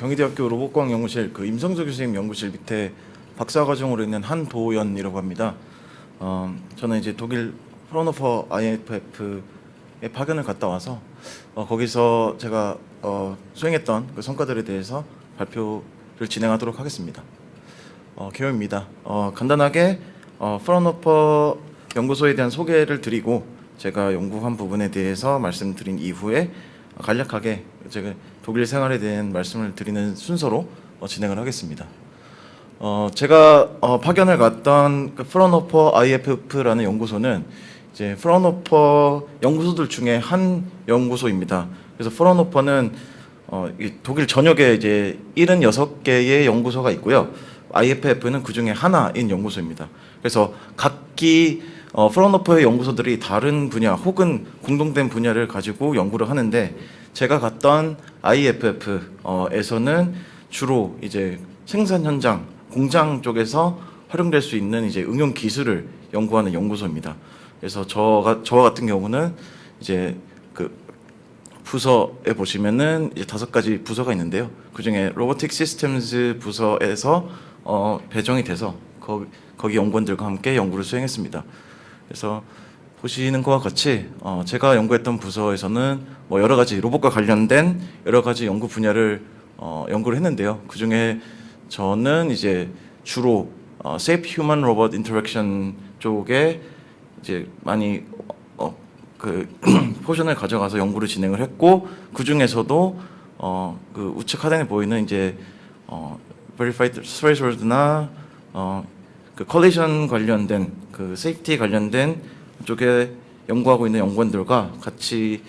경희대학교 로봇과학 연구실 그 임성조 교수님 연구실 밑에 박사과정으로 있는 한도연이라고 합니다. 저는 이제 독일 프라운호퍼 IFF에 파견을 갔다 와서 거기서 제가 수행했던 그 성과들에 대해서 발표를 진행하도록 하겠습니다. 개요입니다. 간단하게 프라운호퍼 연구소에 대한 소개를 드리고 제가 연구한 부분에 대해서 말씀드린 이후에 간략하게 제가 독일 생활에 대한 말씀을 드리는 순서로 진행을 하겠습니다. 제가 파견을 갔던 그 프라운호퍼 IFF라는 연구소는 이제 프라운호퍼 연구소들 중에 한 연구소입니다. 그래서 프라운호퍼는 독일 전역에 이제 76개의 연구소가 있고요. IFF는 그 중에 하나인 연구소입니다. 그래서 각기 프라운호퍼의 연구소들이 다른 분야 혹은 공동된 분야를 가지고 연구를 하는데 제가 갔던 IFF에서는 주로 이제 생산 현장, 공장 쪽에서 활용될 수 있는 이제 응용 기술을 연구하는 연구소입니다. 그래서 저와 같은 경우는 이제 그 부서에 보시면은 이제 5가지 부서가 있는데요. 그 중에 로보틱 시스템즈 부서에서 배정이 돼서 거기 연구원들과 함께 연구를 수행했습니다. 그래서 보시는 것과 같이 제가 연구했던 부서에서는 뭐 여러 가지 로봇과 관련된 여러 가지 연구 분야를 연구를 했는데요. 그 중에 저는 이제 주로 Safe Human Robot Interaction 쪽에 이제 많이 그 포션을 가져가서 연구를 진행을 했고 그 중에서도 그 우측 하단에 보이는 이제 Verified Threshold나 그 컬리전 관련된 그 세이프티 관련된 쪽에 연구하고 있는 연구원들과 같이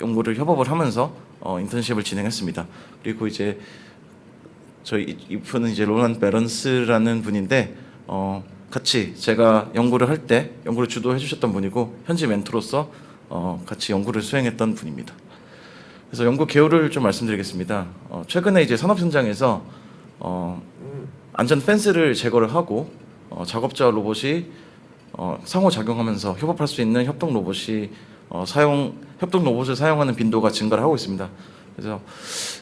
연구를 협업을 하면서 인턴십을 진행했습니다. 그리고 이제 저희 이분은 이제 로란 베런스라는 분인데 같이 제가 연구를 할 때 연구를 주도해 주셨던 분이고 현지 멘토로서 같이 연구를 수행했던 분입니다. 그래서 연구 개요를 좀 말씀드리겠습니다. 최근에 이제 산업 현장에서 안전 펜스를 제거를 하고 작업자와 로봇이 상호작용하면서 협업할 수 있는 협동 로봇을 사용하는 빈도가 증가를 하고 있습니다. 그래서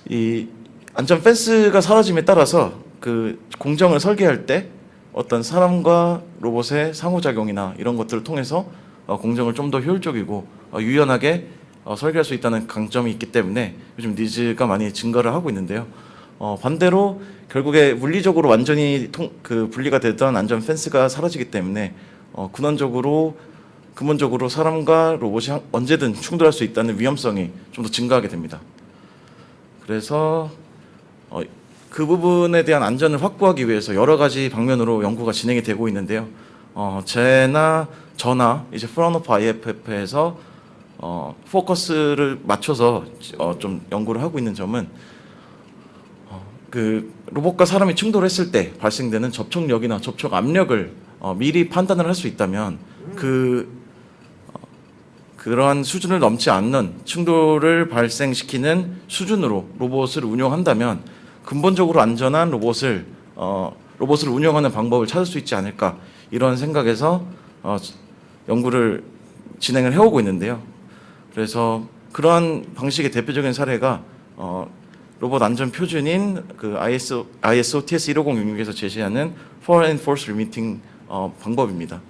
이 안전 펜스가 사라짐에 따라서 그 공정을 설계할 때 어떤 사람과 로봇의 상호작용이나 이런 것들을 통해서 공정을 좀 더 효율적이고 유연하게 설계할 수 있다는 강점이 있기 때문에 요즘 니즈가 많이 증가를 하고 있는데요. 반대로 결국에 물리적으로 완전히 분리가 되던 안전 펜스가 사라지기 때문에 근본적으로 사람과 로봇이 언제든 충돌할 수 있다는 위험성이 좀 더 증가하게 됩니다. 그래서 그 부분에 대한 안전을 확보하기 위해서 여러 가지 방면으로 연구가 진행이 되고 있는데요. 저나 이제 프라운호퍼 IFF에서 포커스를 맞춰서 좀 연구를 하고 있는 점은 그 로봇과 사람이 충돌했을 때 발생되는 접촉력이나 접촉 압력을 미리 판단을 할 수 있다면 그러한 수준을 넘지 않는 충돌을 발생시키는 수준으로 로봇을 운용한다면 근본적으로 안전한 로봇을 운영하는 방법을 찾을 수 있지 않을까 이런 생각에서 연구를 진행을 해오고 있는데요. 그래서 그러한 방식의 대표적인 사례가 로봇 안전 표준인 그 ISO TS 15066에서 제시하는 Power and Force Limiting 방법입니다.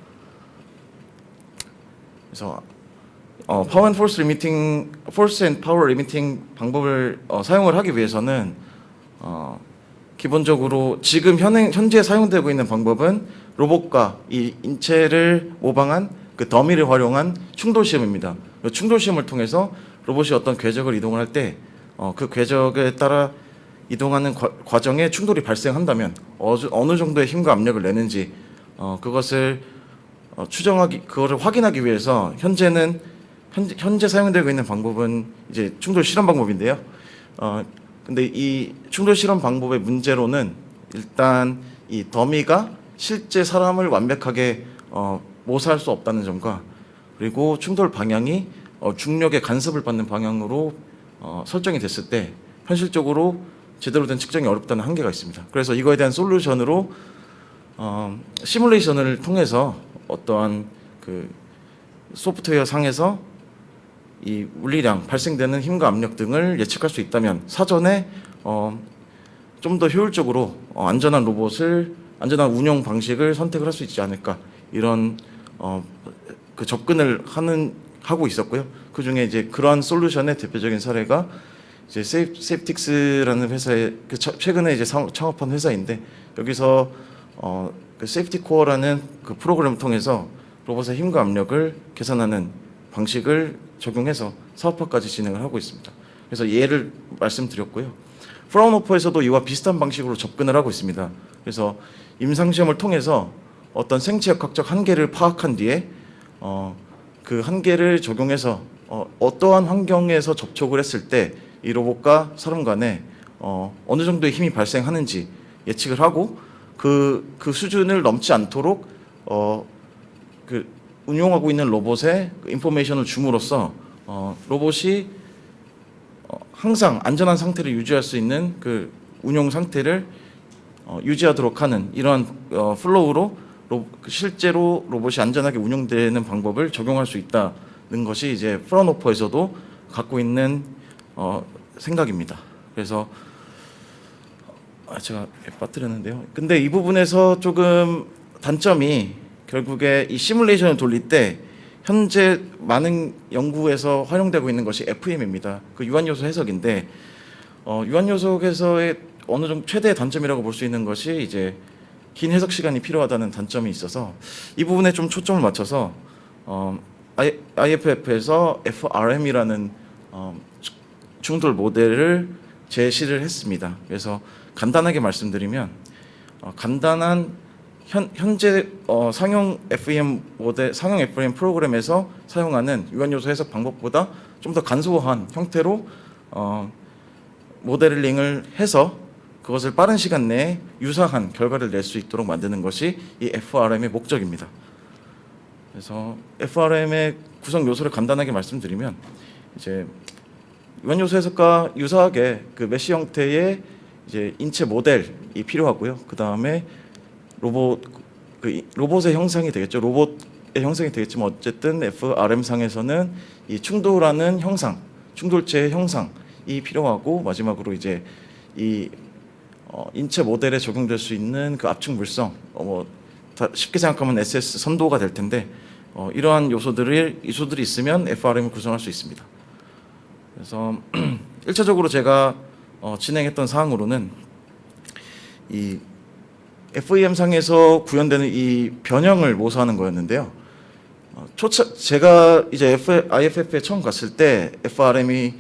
그래서 Power and Force Limiting, Force and Power Limiting 방법을 사용을 하기 위해서는 기본적으로 지금 현재 사용되고 있는 방법은 로봇과 이 인체를 모방한 그 더미를 활용한 충돌 시험입니다. 충돌 시험을 통해서 로봇이 어떤 궤적을 이동을 할 때 그 궤적에 따라 이동하는 과정에 충돌이 발생한다면 어느 정도의 힘과 압력을 내는지 그것을 그거를 확인하기 위해서 현재 사용되고 있는 방법은 이제 충돌 실험 방법인데요. 근데 이 충돌 실험 방법의 문제로는 일단 이 더미가 실제 사람을 완벽하게 모사할 수 없다는 점과 그리고 충돌 방향이 중력의 간섭을 받는 방향으로 설정이 됐을 때 현실적으로 제대로 된 측정이 어렵다는 한계가 있습니다. 그래서 이거에 대한 솔루션으로 시뮬레이션을 통해서 어떠한 그 소프트웨어 상에서 이 물리량, 발생되는 힘과 압력 등을 예측할 수 있다면 사전에 좀 더 효율적으로 안전한 로봇을 안전한 운영 방식을 선택을 할 수 있지 않을까 이런 그 접근을 하고 있었고요. 그 중에 이제 그러한 솔루션의 대표적인 사례가 이제 세이프틱스라는 회사의 최근에 이제 창업한 회사인데 여기서 그 세이프티 코어라는 그 프로그램을 통해서 로봇의 힘과 압력을 계산하는 방식을 적용해서 사업화까지 진행을 하고 있습니다. 그래서 예를 말씀드렸고요. 프라운호퍼에서도 이와 비슷한 방식으로 접근을 하고 있습니다. 그래서 임상시험을 통해서 어떤 생체역학적 한계를 파악한 뒤에 그 한계를 적용해서 어떠한 환경에서 접촉을 했을 때 이 로봇과 사람 간에 어느 정도의 힘이 발생하는지 예측을 하고 그 수준을 넘지 않도록 그 운용하고 있는 로봇에 그 인포메이션을 줌으로써 로봇이 항상 안전한 상태를 유지할 수 있는 그 운용 상태를 유지하도록 하는 이러한 플로우로 실제로 로봇이 안전하게 운영되는 방법을 적용할 수 있다는 것이 이제 프라운호퍼에서도 갖고 있는 생각입니다. 그래서 제가 빠뜨렸는데요. 근데 이 부분에서 조금 단점이 결국에 이 시뮬레이션을 돌릴 때 현재 많은 연구에서 활용되고 있는 것이 FEM입니다. 그 유한요소 해석인데 유한요소 해석의 어느 정도 최대의 단점이라고 볼 수 있는 것이 이제 긴 해석 시간이 필요하다는 단점이 있어서 이 부분에 좀 초점을 맞춰서 IFF에서 FRM이라는 충돌 모델을 제시를 했습니다. 그래서 간단하게 말씀드리면 간단한 현재 상용 FEM 모델, 상용 FEM 프로그램에서 사용하는 유한요소 해석 방법보다 좀 더 간소한 형태로 모델링을 해서 그것을 빠른 시간 내에 유사한 결과를 낼 수 있도록 만드는 것이 이 FRM의 목적입니다. 그래서 FRM의 구성 요소를 간단하게 말씀드리면 이제 유한요소 해석과 유사하게 그 메쉬 형태의 이제 인체 모델이 필요하고요. 그 다음에 로봇의 형상이 되겠죠. 로봇의 형상이 되겠지만 어쨌든 FRM 상에서는 이 충돌하는 형상, 충돌체의 형상이 필요하고 마지막으로 이제 이 인체 모델에 적용될 수 있는 그 압축 물성, 쉽게 생각하면 SS 선도가 될 텐데 이러한 요소들이 있으면 FRM을 구성할 수 있습니다. 그래서 1차적으로 제가 진행했던 사항으로는 이 FEM 상에서 구현되는 이 변형을 모사하는 거였는데요. 제가 이제 IFF에 처음 갔을 때 FRM이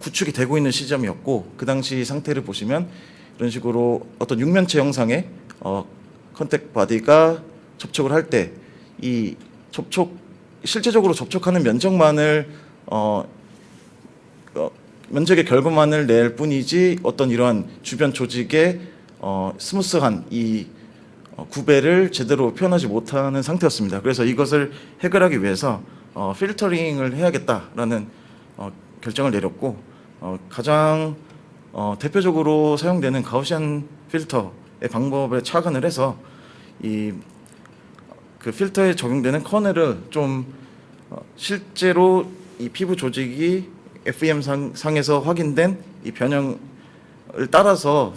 구축이 되고 있는 시점이었고 그 당시 상태를 보시면 이런 식으로 어떤 육면체 형상의 컨택 바디가 접촉을 할 때 이 실제적으로 접촉하는 면적만을 면적의 결과만을 낼 뿐이지 어떤 이러한 주변 조직의 스무스한 이 구배를 제대로 표현하지 못하는 상태였습니다. 그래서 이것을 해결하기 위해서 필터링을 해야겠다라는 결정을 내렸고 가장 대표적으로 사용되는 가우시안 필터의 방법에 착안을 해서 그 필터에 적용되는 커널을 좀 실제로 이 피부 조직이 FEM 상에서 확인된 이 변형을 따라서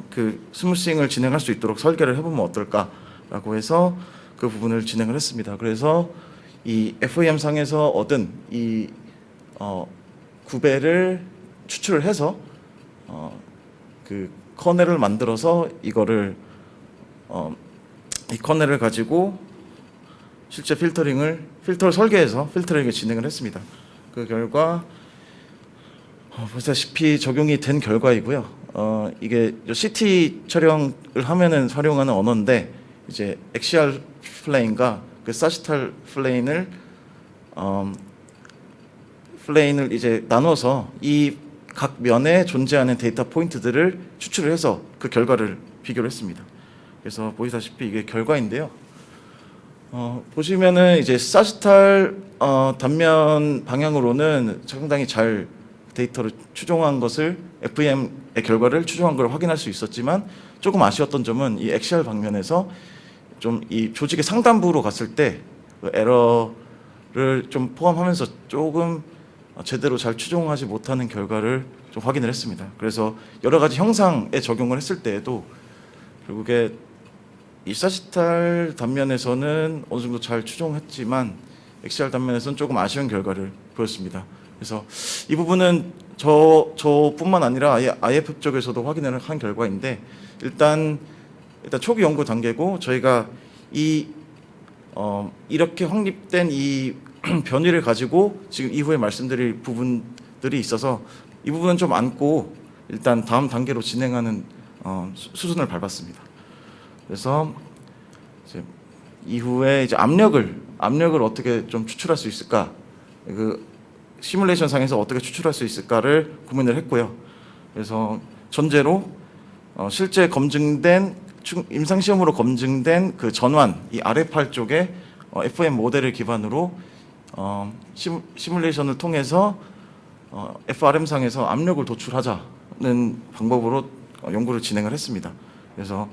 그 스무싱을 진행할 수 있도록 설계를 해보면 어떨까라고 해서 그 부분을 진행을 했습니다. 그래서 이 FEM 상에서 얻은 이 구배를 추출을 해서 그 커널을 만들어서 이거를 이 커널을 가지고 실제 필터를 설계해서 필터링을 진행을 했습니다. 그 결과 보시다시피 적용이 된 결과이고요. 이게 CT 촬영을 하면은 활용하는 언어인데 이제 엑시알 플레인과 그 사지탈 플레인을 이제 나눠서 이 각 면에 존재하는 데이터 포인트들을 추출을 해서 그 결과를 비교를 했습니다. 그래서 보시다시피 이게 결과인데요. 보시면은 이제 사지탈 단면 방향으로는 상당히 잘 데이터를 추종한 것을 FEM의 결과를 추종한 걸 확인할 수 있었지만 조금 아쉬웠던 점은 이 엑시알 방면에서 좀 이 조직의 상단부로 갔을 때 그 에러를 좀 포함하면서 조금 제대로 잘 추종하지 못하는 결과를 좀 확인을 했습니다. 그래서 여러 가지 형상에 적용을 했을 때에도 결국에 이사시탈 단면에서는 어느 정도 잘 추종했지만 XR 단면에서는 조금 아쉬운 결과를 보였습니다. 그래서 이 부분은 저뿐만 아니라 IFF 쪽에서도 확인을 한 결과인데 일단 초기 연구 단계고 저희가 이렇게 확립된 이 변이를 가지고 지금 이후에 말씀드릴 부분들이 있어서 이 부분은 좀 안고 일단 다음 단계로 진행하는 수순을 밟았습니다. 그래서 이제 이후에 이제 압력을 어떻게 좀 추출할 수 있을까, 그 시뮬레이션 상에서 어떻게 추출할 수 있을까를 고민을 했고요. 그래서 전제로 실제 검증된 임상 시험으로 검증된 그 전환 이 RF8 쪽에 FM 모델을 기반으로 시뮬레이션을 통해서 FRM상에서 압력을 도출하자는 방법으로 연구를 진행을 했습니다. 그래서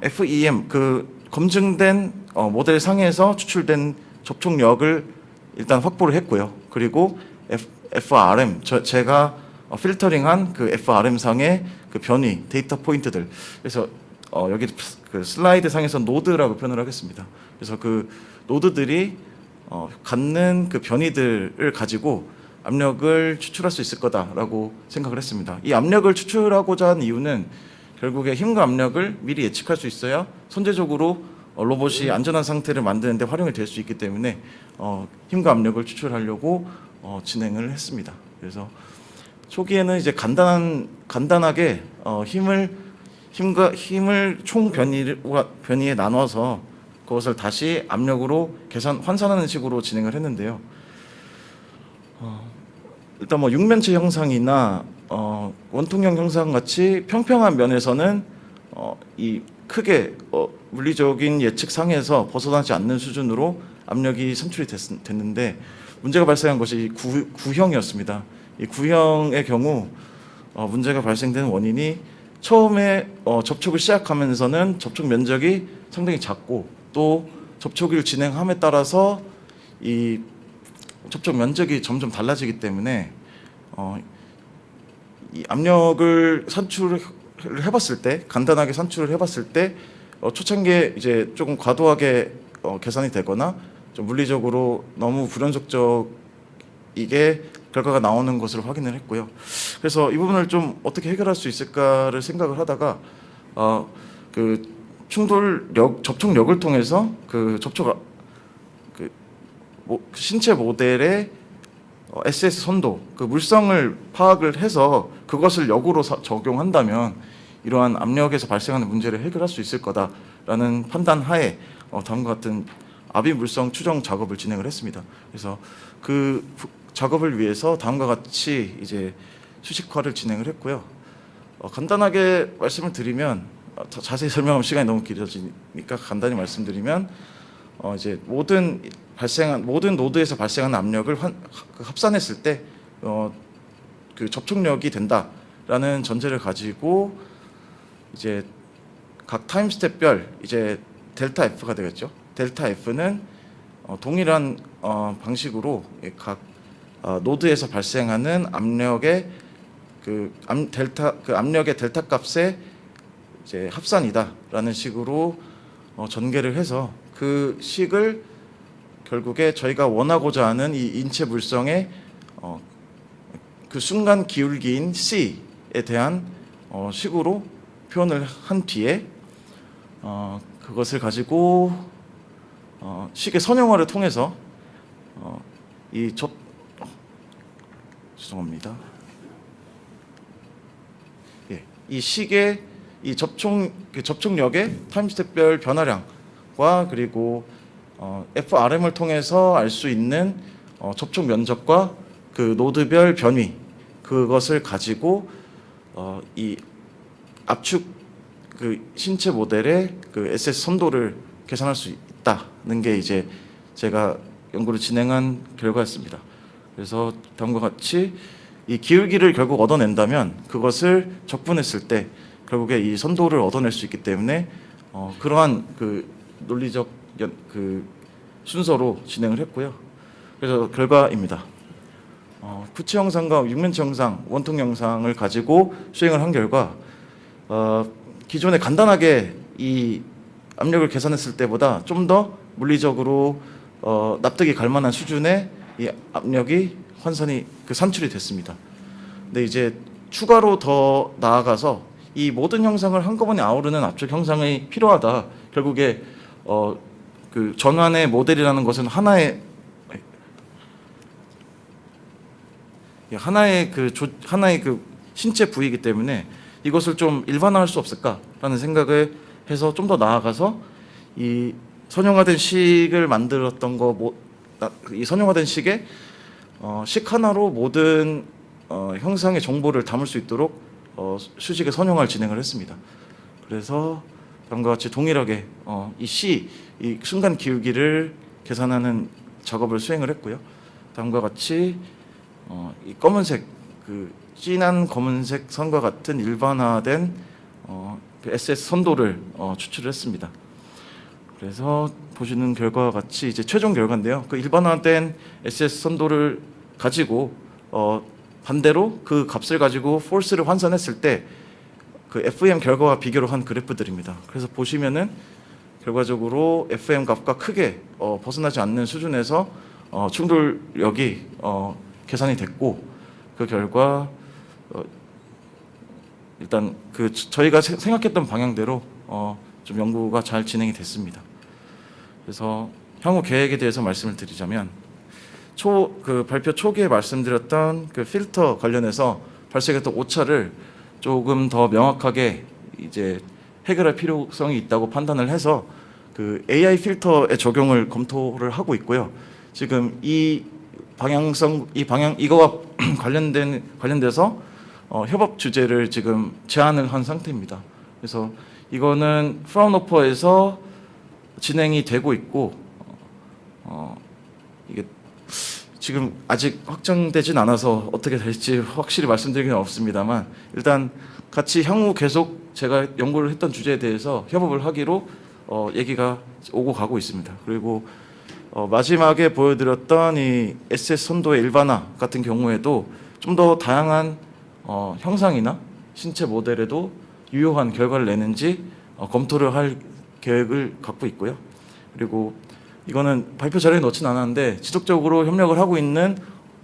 FEM 그 검증된 모델 상에서 추출된 접촉력을 일단 확보를 했고요. 그리고 FRM 제가 필터링한 그 FRM 상의 그 변이 데이터 포인트들, 그래서 여기 그 슬라이드 상에서 노드라고 표현을 하겠습니다. 그래서 그 노드들이 갖는 그 변이들을 가지고 압력을 추출할 수 있을 거다라고 생각을 했습니다. 이 압력을 추출하고자 한 이유는 결국에 힘과 압력을 미리 예측할 수 있어야 선제적으로 로봇이 안전한 상태를 만드는 데 활용이 될 수 있기 때문에 힘과 압력을 추출하려고 진행을 했습니다. 그래서 초기에는 이제 간단하게 힘을 총 변이에 나눠서 그것을 다시 압력으로 환산하는 식으로 진행을 했는데요. 일단 뭐 육면체 형상이나 원통형 형상 같이 평평한 면에서는 이 크게 물리적인 예측상에서 벗어나지 않는 수준으로 압력이 산출이 됐는데 문제가 발생한 것이 구형이었습니다. 이 구형의 경우 문제가 발생된 원인이 처음에 접촉을 시작하면서는 접촉 면적이 상당히 작고 또 접촉을 진행함에 따라서 이 접촉 면적이 점점 달라지기 때문에 이 압력을 산출을 해봤을 때, 간단하게 산출을 해봤을 때 초창기에 이제 조금 과도하게 계산이 되거나 좀 물리적으로 너무 불연속적이게 결과가 나오는 것을 확인을 했고요. 그래서 이 부분을 좀 어떻게 해결할 수 있을까를 생각을 하다가 그 접촉력을 통해서 그 신체 모델의 SS 선도, 그 물성을 파악을 해서 그것을 역으로 적용한다면 이러한 압력에서 발생하는 문제를 해결할 수 있을 거다라는 판단 하에 다음과 같은 압이 물성 추정 작업을 진행을 했습니다. 그래서 그 작업을 위해서 다음과 같이 이제 수식화를 진행을 했고요. 간단하게 말씀을 드리면 자세히 설명하면 시간이 너무 길어지니까 간단히 말씀드리면 이제 모든 노드에서 발생하는 압력을 합산했을 때 그 접촉력이 된다라는 전제를 가지고 이제 각 타임 스텝별 이제 델타 F가 되겠죠. 델타 F는 동일한 방식으로 각 노드에서 발생하는 압력의 압력의 델타 값의 이제 합산이다라는 식으로 전개를 해서 그 식을 결국에 저희가 원하고자 하는 이 인체 물성의 그 순간 기울기인 C에 대한 식으로 표현을 한 뒤에 그것을 가지고 식의 선형화를 통해서 죄송합니다. 예, 이 식의 이 접촉력의 타임스텝별 변화량과 그리고 FRM을 통해서 알 수 있는 접촉 면적과 그 노드별 변위, 그것을 가지고 이 압축 그 신체 모델의 그 SS 선도를 계산할 수 있다는 게 이제 제가 연구를 진행한 결과였습니다. 그래서 다음과 같이 이 기울기를 결국 얻어낸다면 그것을 적분했을 때 결국에 이 선도를 얻어낼 수 있기 때문에 그러한 그 논리적 그 순서로 진행을 했고요. 그래서 결과입니다. 부채 영상과 육면체 영상, 원통 영상을 가지고 수행을 한 결과 기존에 간단하게 이 압력을 계산했을 때보다 좀 더 물리적으로 납득이 갈 만한 수준의 이 압력이 환산이 산출이 됐습니다. 근데 이제 추가로 더 나아가서 이 모든 형상을 한꺼번에 아우르는 압축 형상이 필요하다. 결국에 그 전환의 모델이라는 것은 하나의 그 신체 부위이기 때문에 이것을 좀 일반화할 수 없을까라는 생각을 해서 좀 더 나아가서 이 선형화된 식을 만들었던 이 선형화된 식에 식 하나로 모든 형상의 정보를 담을 수 있도록 수식의 선형화를 진행을 했습니다. 그래서 다음과 같이 동일하게 이 순간 기울기를 계산하는 작업을 수행을 했고요. 다음과 같이 이 검은색 진한 검은색 선과 같은 일반화된 그 SS 선도를 추출을 했습니다. 그래서 보시는 결과와 같이 이제 최종 결과인데요. 그 일반화된 SS 선도를 가지고 반대로 그 값을 가지고 포스를 환산했을 때 그 FM 결과와 비교를 한 그래프들입니다. 그래서 보시면은 결과적으로 FM 값과 크게 벗어나지 않는 수준에서 충돌력이 계산이 됐고 그 결과 일단 저희가 생각했던 방향대로 좀 연구가 잘 진행이 됐습니다. 그래서 향후 계획에 대해서 말씀을 드리자면 발표 초기에 말씀드렸던 그 필터 관련해서 발생했던 오차를 조금 더 명확하게 이제 해결할 필요성이 있다고 판단을 해서 그 AI 필터의 적용을 검토를 하고 있고요. 지금 이거와 관련돼서 협업 주제를 지금 제안을 한 상태입니다. 그래서 이거는 프라운호퍼에서 진행이 되고 있고 이게 지금 아직 확정되진 않아서 어떻게 될지 확실히 말씀드리기는 없습니다만 일단 같이 향후 계속 제가 연구를 했던 주제에 대해서 협업을 하기로 얘기가 오고 가고 있습니다. 그리고 마지막에 보여드렸던 이 SS 선도의 일반화 같은 경우에도 좀 더 다양한 형상이나 신체 모델에도 유효한 결과를 내는지 검토를 할 계획을 갖고 있고요. 그리고 이거는 발표 자료에 넣진 않았는데 지속적으로 협력을 하고 있는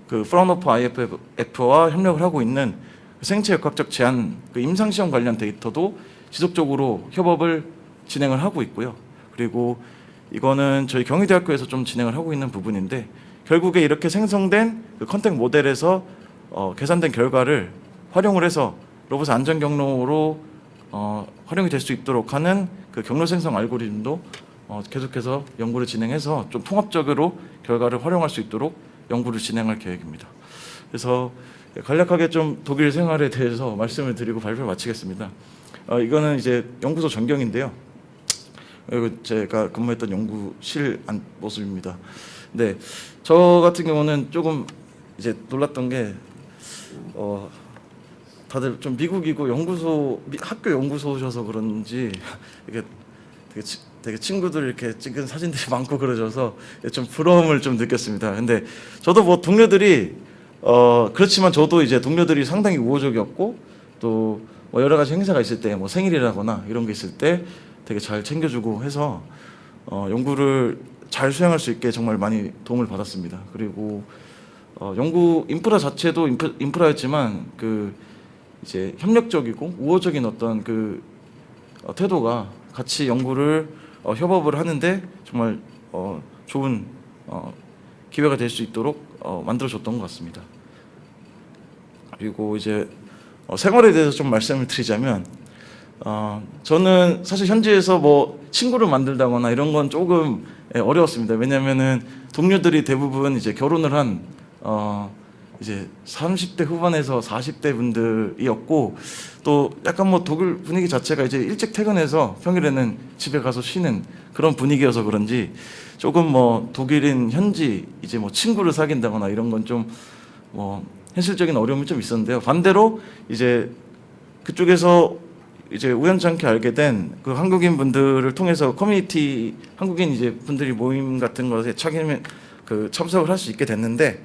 그 프라운호퍼 IFF와 협력을 하고 있는 생체 역학적 제한 임상시험 관련 데이터도 지속적으로 협업을 진행을 하고 있고요. 그리고 이거는 저희 경희대학교에서 좀 진행을 하고 있는 부분인데 결국에 이렇게 생성된 그 컨택 모델에서 계산된 결과를 활용을 해서 로봇 안전 경로로 활용이 될 수 있도록 하는 그 경로 생성 알고리즘도 계속해서 연구를 진행해서 좀 통합적으로 결과를 활용할 수 있도록 연구를 진행할 계획입니다. 그래서 간략하게 좀 독일 생활에 대해서 말씀을 드리고 발표를 마치겠습니다. 이거는 이제 연구소 전경인데요. 이거 제가 근무했던 연구실 모습입니다. 네, 저 같은 경우는 조금 이제 놀랐던 게 다들 좀 미국이고 학교 연구소셔서 그런지 이게 되게 친구들 이렇게 찍은 사진들이 많고 그러셔서 좀 부러움을 좀 느꼈습니다. 근데 저도 뭐 동료들이 그렇지만 저도 이제 동료들이 상당히 우호적이었고 또 뭐 여러 가지 행사가 있을 때 뭐 생일이라거나 이런 게 있을 때 되게 잘 챙겨주고 해서 연구를 잘 수행할 수 있게 정말 많이 도움을 받았습니다. 그리고 연구 인프라 자체도 인프라였지만 그 이제 협력적이고 우호적인 어떤 그 태도가 같이 연구를 협업을 하는데 정말 좋은 기회가 될 수 있도록 만들어줬던 것 같습니다. 그리고 이제 생활에 대해서 좀 말씀을 드리자면 저는 사실 현지에서 뭐 친구를 만들다거나 이런 건 조금 어려웠습니다. 왜냐하면은 동료들이 대부분 이제 결혼을 한 이제 30대 후반에서 40대 분들이었고 또 약간 뭐 독일 분위기 자체가 이제 일찍 퇴근해서 평일에는 집에 가서 쉬는 그런 분위기여서 그런지 조금 뭐 독일인 현지 이제 뭐 친구를 사귄다거나 이런 건 좀 뭐 현실적인 어려움이 좀 있었는데요. 반대로 이제 그쪽에서 이제 우연찮게 알게 된 그 한국인 분들을 통해서 커뮤니티 한국인 이제 분들이 모임 같은 것에 참석을 할 수 있게 됐는데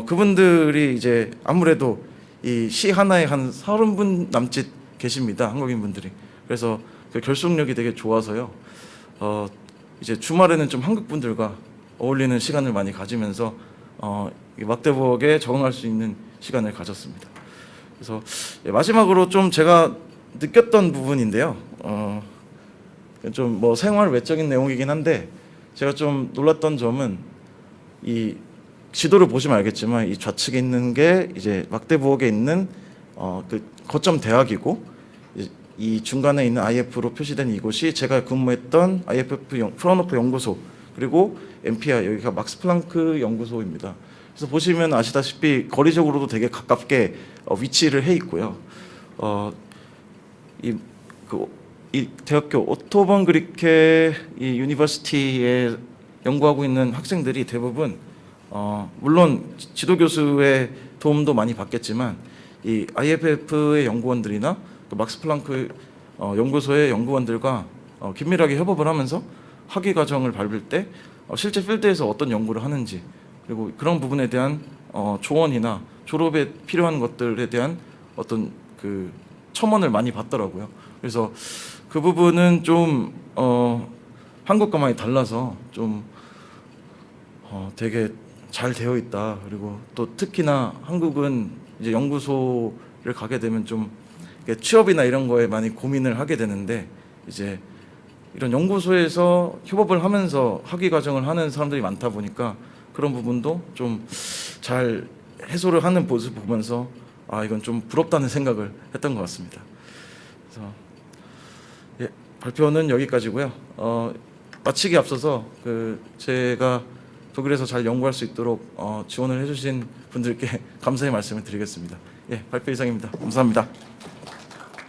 그분들이 이제 아무래도 이 시 하나에 한 30분 남짓 계십니다. 한국인 분들이. 그래서 그 결속력이 되게 좋아서요. 이제 주말에는 좀 한국 분들과 어울리는 시간을 많이 가지면서 이 막대복에 적응할 수 있는 시간을 가졌습니다. 그래서 마지막으로 좀 제가 느꼈던 부분인데요. 좀 뭐 생활 외적인 내용이긴 한데 제가 좀 놀랐던 점은 이 지도를 보시면 알겠지만 이 좌측에 있는 게 이제 막대부엌에 있는 그 거점 대학이고 이 중간에 있는 IF로 표시된 이곳이 제가 근무했던 IFF 프라운호프 연구소 그리고 MPR 여기가 막스 플랑크 연구소입니다. 그래서 보시면 아시다시피 거리적으로도 되게 가깝게 위치를 해 있고요. 이 대학교 오토반 그리케 이 유니버시티에 연구하고 있는 학생들이 대부분 물론 지도 교수의 도움도 많이 받겠지만 이 IFF의 연구원들이나 그 막스 플랑크 연구소의 연구원들과 긴밀하게 협업을 하면서 학위 과정을 밟을 때 실제 필드에서 어떤 연구를 하는지 그리고 그런 부분에 대한 조언이나 졸업에 필요한 것들에 대한 어떤 그 첨언을 많이 받더라고요. 그래서 그 부분은 좀 한국과 많이 달라서 좀 되게 잘 되어 있다. 그리고 또 특히나 한국은 이제 연구소를 가게 되면 좀 취업이나 이런 거에 많이 고민을 하게 되는데 이제 이런 연구소에서 협업을 하면서 학위 과정을 하는 사람들이 많다 보니까 그런 부분도 좀 잘 해소를 하는 모습을 보면서 이건 좀 부럽다는 생각을 했던 것 같습니다. 그래서 발표는 여기까지고요. 마치기 앞서서 제가 독일에서 잘 연구할 수 있도록 지원을 해주신 분들께 감사의 말씀을 드리겠습니다. 발표 이상입니다. 감사합니다.